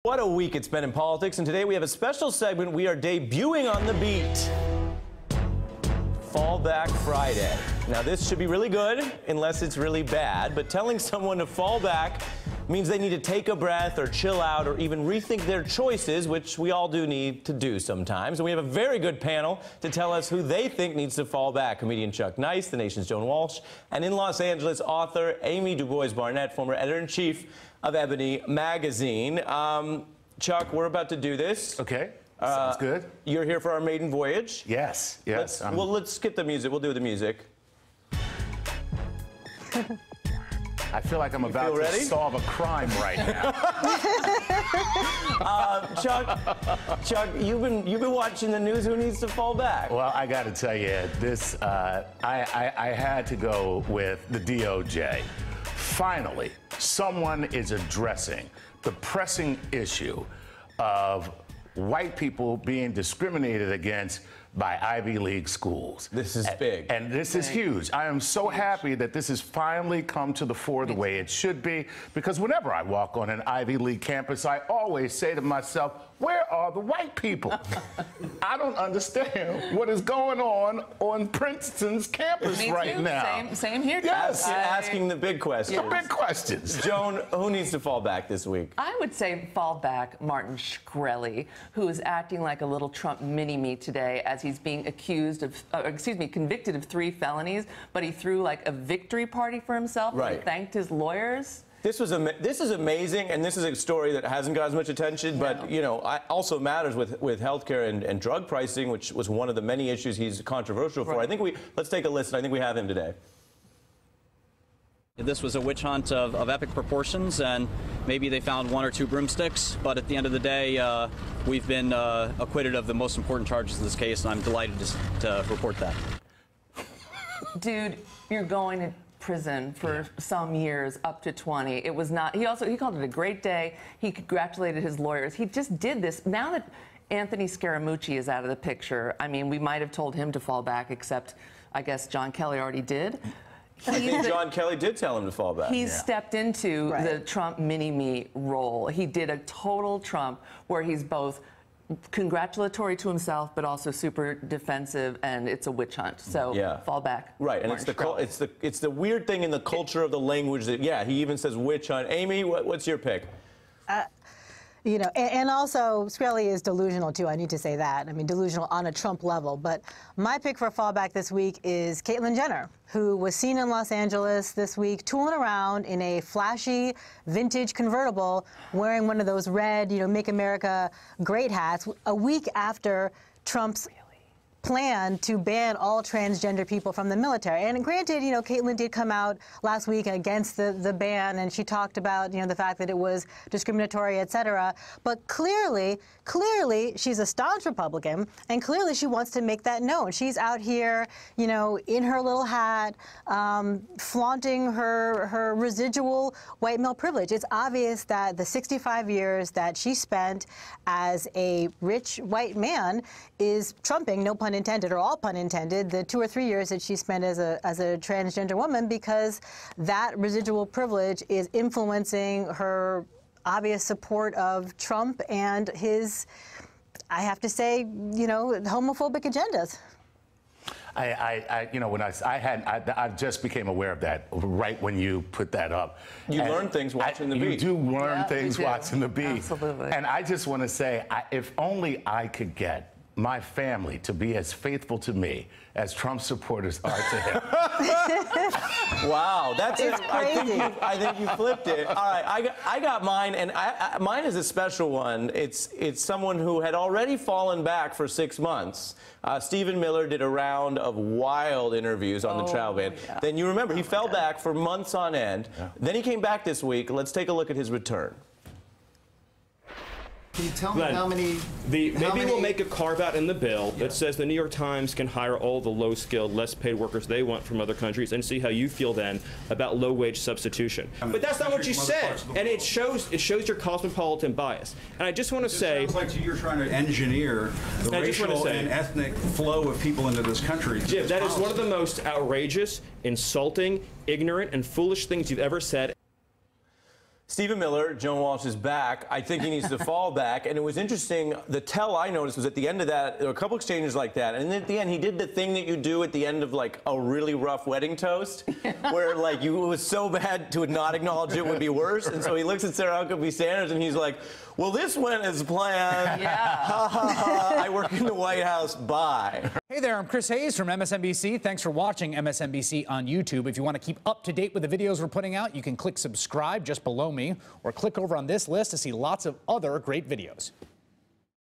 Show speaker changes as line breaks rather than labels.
What a week it's been in politics, and today we have a special segment we are debuting on the beat. Fallback Friday. Now this should be really good, unless it's really bad, but telling someone to fall back means they need to take a breath or chill out or even rethink their choices, which we all do need to do sometimes. And we have a very good panel to tell us who they think needs to fall back. Comedian Chuck Nice, The Nation's Joan Walsh, and in Los Angeles, author Amy DuBois-Barnett, former editor-in-chief of Ebony magazine. Chuck, we're about to do this.
Okay, sounds good.
You're here for our maiden voyage.
Yes, yes.
Let's skip the music. We'll do the music.
I feel like I'm about to solve a crime right now.
Chuck, you've been watching the news. Who needs to fall back?
Well, I got to tell you, this I had to go with the DOJ. Finally, someone is addressing the pressing issue of white people being discriminated against by Ivy League schools.
This is big.
And this is huge. I am so happy that this has finally come to the fore the way it should be, because whenever I walk on an Ivy League campus, I always say to myself, where are the white people? I don't understand what is going on Princeton's campus now.
Same here.
Yes.
Asking the big questions.
The big questions.
Joan, who needs to fall back this week?
I would say fall back Martin Shkreli, who is acting like a little Trump mini-me today as he's being accused of, convicted of 3 felonies, but he threw like a victory party for himself and thanked his lawyers.
This is amazing, and this is a story that hasn't got as much attention, but you know, also matters with healthcare and drug pricing, which was one of the many issues he's controversial for. I think let's take a listen. I think we have him today.
This was a witch hunt of epic proportions, and maybe they found 1 or 2 broomsticks, but at the end of the day, we've been acquitted of the most important charges in this case, and I'm delighted to report that.
Dude, you're going to prison for some years, up to 20. It was not, he called it a great day. He congratulated his lawyers. He just did this. Now that Anthony Scaramucci is out of the picture, I mean, we might have told him to fall back, except I guess John Kelly already did.
I think John Kelly did tell him to fall back.
He's stepped into the Trump mini-me role. He did a total Trump where he's both congratulatory to himself, but also super defensive, and it's a witch hunt. So fall back.
Right, and it's the weird thing in the culture of the language that he even says witch hunt. Amy, what's your pick?
You know, and also Shkreli is delusional too. I need to say that. I mean, delusional on a Trump level. But my pick for fallback this week is Caitlyn Jenner, who was seen in Los Angeles this week tooling around in a flashy vintage convertible, wearing one of those red, Make America Great hats, a week after Trump's plan to ban all transgender people from the military. And granted, Caitlyn did come out last week against the ban, and she talked about, the fact that it was discriminatory, et cetera. But clearly, she's a staunch Republican, and clearly she wants to make that known. She's out here, in her little hat, flaunting her residual white male privilege. It's obvious that the 65 years that she spent as a rich white man is trumping, no pun intended, or all pun intended, the 2 or 3 years that she spent as a transgender woman, because that residual privilege is influencing her obvious support of Trump and his, I have to say, homophobic agendas.
I just became aware of that right when you put that up.
You learn things watching the beat.
You do learn things watching the beat.
Absolutely.
And I just want to say, if only I could get my family to be as faithful to me as Trump supporters are to him.
Wow, that's crazy.
I think you flipped it. All right, I got mine, and mine is a special one. It's someone who had already fallen back for 6 months. Stephen Miller did a round of wild interviews on the trial ban. Then you remember he fell back for months on end. Then he came back this week. Let's take a look at his return.
Can you tell me how many...
Maybe we'll make a carve-out in the bill that says the New York Times can hire all the low-skilled, less-paid workers they want from other countries, and see how you feel then about low-wage substitution. But that's not what you said, and it shows your cosmopolitan bias. And I just want to say...
It sounds like you're trying to engineer the racial and ethnic flow of people into this country.
Jim, that is one of the most outrageous, insulting, ignorant, and foolish things you've ever said.
Stephen Miller, Joan Walsh is back. I think he needs to fall back. And it was interesting. The tell I noticed was at the end of that, there were a couple exchanges like that. And then at the end, he did the thing that you do at the end of like a really rough wedding toast, where like it was so bad to not acknowledge it would be worse. And so he looks at Sarah Huckabee Sanders and he's like, well, this went as planned.
Yeah.
Ha ha ha. I work in the White House. Bye.
Hey there, I'm Chris Hayes from MSNBC. Thanks for watching MSNBC on YouTube. If you want to keep up to date with the videos we're putting out, you can click subscribe just below me or click over on this list to see lots of other great videos.